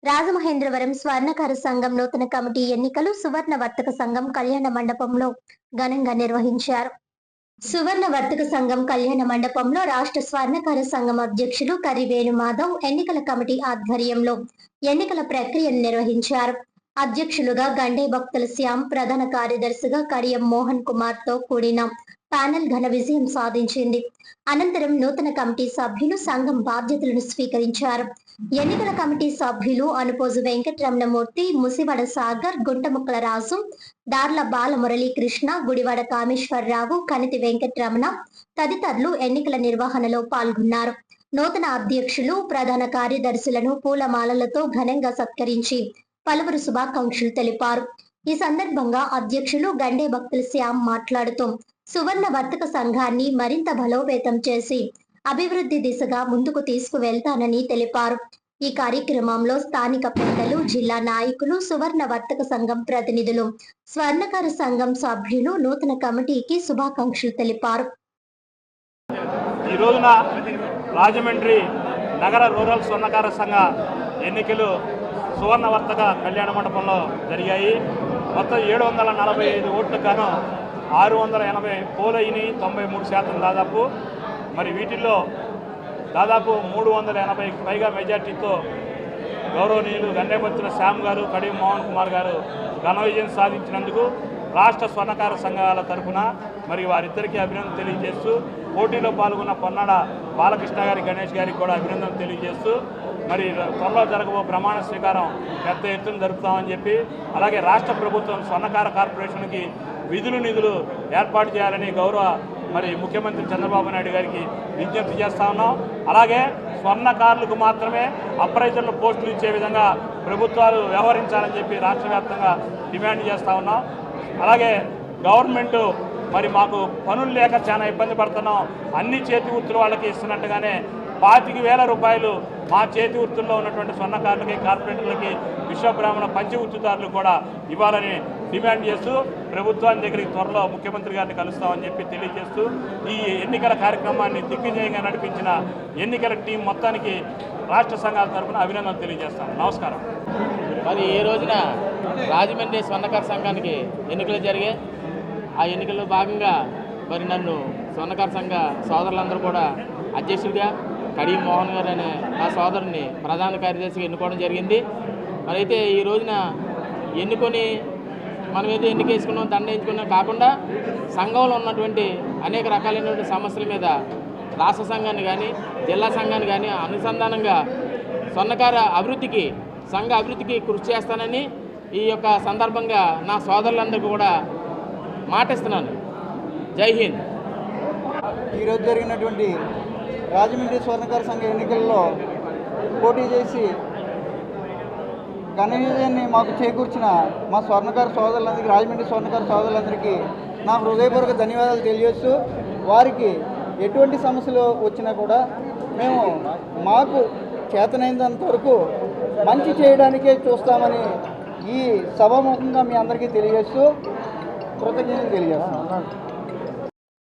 రాజమహేంద్రవరం స్వర్ణకార సంఘం నూతన కమిటీ ఎన్నికలు సువర్ణ వర్తక సంఘం కళ్యాణ మండపంలో ఘనంగా నిర్వహించారు. సువర్ణ వర్తక సంఘం కళ్యాణ మండపంలో రాష్ట్ర స్వర్ణకార సంఘం అధ్యక్షులు కరి వేణుమాధవ్ ఎన్నికల కమిటీ ఆధ్వర్యంలో ఎన్నికల ప్రక్రియను నిర్వహించారు. అధ్యక్షులుగా గండే భక్తుల శ్యామ్, ప్రధాన కార్యదర్శిగా కడియం మోహన్ కుమార్ తో కూడిన ప్యానెల్ ఘన విజయం సాధించింది. అనంతరం నూతన కమిటీ సభ్యులు సంఘం బాధ్యతలను స్వీకరించారు. ఎన్నికల కమిటీ సభ్యులు అనుపోజు వెంకటరమణమూర్తి, ముసివడ సాగర్, గుంటముక్కల రాజు, దార్ల బాల మురళీకృష్ణ, గుడివాడ కామేశ్వరరావు, కనితి వెంకటరమణ తదితరులు ఎన్నికల నిర్వహణలో పాల్గొన్నారు. నూతన అధ్యక్షులు, ప్రధాన కార్యదర్శులను పూలమాలలతో ఘనంగా సత్కరించి పలువురు శుభాకాంక్షలు తెలిపారు. ఈ సందర్భంగా అధ్యక్షులు గండే భక్తుల శ్యామ్ మాట్లాడుతూ సువర్ణ వర్తక సంఘాన్ని మరింత బలోపేతం చేసి అభివృద్ధి దిశగా ముందుకు తీసుకువెళ్తానని తెలిపారు. ఈ కార్యక్రమంలో స్థానిక పెద్దలు, జిల్లా నాయకులు, సువర్ణ వర్తక సంఘం ప్రతినిధులు, స్వర్ణకార సంఘం సభ్యులు నూతన కమిటీకి శుభాకాంక్షలు తెలిపారు. ఈ రోజున రాజమండ్రి నగర రూరల్ స్వర్ణకార సంఘ ఎన్నికలు సువర్ణ వర్తక కళ్యాణ మండపంలో జరిగాయి. మొత్తం 745 ఓట్లకు గాను 680 పోలైనవి, 93% దాదాపు. మరి వీటిల్లో దాదాపు 380కి పైగా మెజార్టీతో గౌరవనీయులు గండేపత్తుల శ్యామ్ గారు, కడియం మోహన్ కుమార్ గారు ఘన విజయం సాధించినందుకు రాష్ట్ర స్వర్ణకార సంఘాల తరఫున మరి వారిద్దరికీ అభినందన తెలియజేస్తూ, పోటీలో పాల్గొన్న పొన్నాడ బాలకృష్ణ గారి, గణేష్ గారికి కూడా అభినందన తెలియజేస్తూ, మరి త్వరలో జరగబో ప్రమాణ స్వీకారం పెద్ద ఎత్తున జరుపుతామని చెప్పి, అలాగే రాష్ట్ర ప్రభుత్వం స్వర్ణకార కార్పొరేషన్కి నిధులు ఏర్పాటు చేయాలని గౌరవ మరి ముఖ్యమంత్రి చంద్రబాబు నాయుడు గారికి విజ్ఞప్తి చేస్తా ఉన్నాం. అలాగే స్వర్ణకారులకు మాత్రమే అప్రైజర్లు పోస్టులు ఇచ్చే విధంగా ప్రభుత్వాలు వ్యవహరించాలని చెప్పి రాష్ట్ర వ్యాప్తంగా డిమాండ్ చేస్తూ ఉన్నాం. అలాగే గవర్నమెంట్ మరి మాకు పనులు లేక చాలా ఇబ్బంది పడుతున్నాం, అన్ని చేతి వృత్తుల వాళ్ళకి ఇస్తున్నట్టుగానే 25,000 రూపాయలు మా చేతి వృత్తుల్లో ఉన్నటువంటి స్వర్ణకారులకి, కార్పొరేటర్లకి, విశ్వబ్రాహ్మణ పంచవృత్తిదారులు కూడా ఇవ్వాలని డిమాండ్ చేస్తూ ప్రభుత్వాన్ని దగ్గరికి త్వరలో ముఖ్యమంత్రి గారిని కలుస్తామని చెప్పి తెలియజేస్తూ, ఈ ఎన్నికల కార్యక్రమాన్ని దిగ్విజయంగా నడిపించిన ఎన్నికల టీం మొత్తానికి రాష్ట్ర సంఘాల తరఫున అభినందనలు తెలియజేస్తాను. నమస్కారం. మరి ఈ రోజున రాజమండ్రి స్వర్ణకార సంఘానికి ఎన్నికలు జరిగాయి. ఆ ఎన్నికల్లో భాగంగా మరి నన్ను స్వర్ణకార సంఘ సోదరులందరూ కూడా అధ్యక్షుడిగా కడియం మోహన్ గారు అనే నా సోదరుని ప్రధాన కార్యదర్శిగా ఎన్నుకోవడం జరిగింది. మరి అయితే ఈ రోజున ఎన్నుకొని మనం ఏదో ఎన్నికేసుకున్నాం, దండ వేయించుకున్నాం కాకుండా సంఘంలో ఉన్నటువంటి అనేక రకాలైనటువంటి సమస్యల మీద రాష్ట్ర సంఘాన్ని కానీ, జిల్లా సంఘాన్ని కానీ అనుసంధానంగా స్వర్ణకార అభివృద్ధికి, సంఘ అభివృద్ధికి కృషి చేస్తానని ఈ యొక్క సందర్భంగా నా సోదరులందరికీ కూడా మాటిస్తున్నాను. జై హింద్. ఈరోజు జరిగినటువంటి రాజమండ్రి స్వర్ణకార సంఘ ఎన్నికల్లో పోటీ చేసి ఘన విజయాన్ని మాకు చేకూర్చిన మా స్వర్ణకార సోదరులందరికీ, రాజమండ్రి స్వర్ణకార సోదరులందరికీ నా హృదయపూర్వక ధన్యవాదాలు తెలియజేస్తూ, వారికి ఎటువంటి సమస్యలు వచ్చినా కూడా మేము మాకు చేతనైనంత వరకు మంచి చేయడానికే చూస్తామని ఈ సభాముఖంగా మీ అందరికీ తెలియజేస్తూ కృతజ్ఞతలు తెలియజేస్తాం.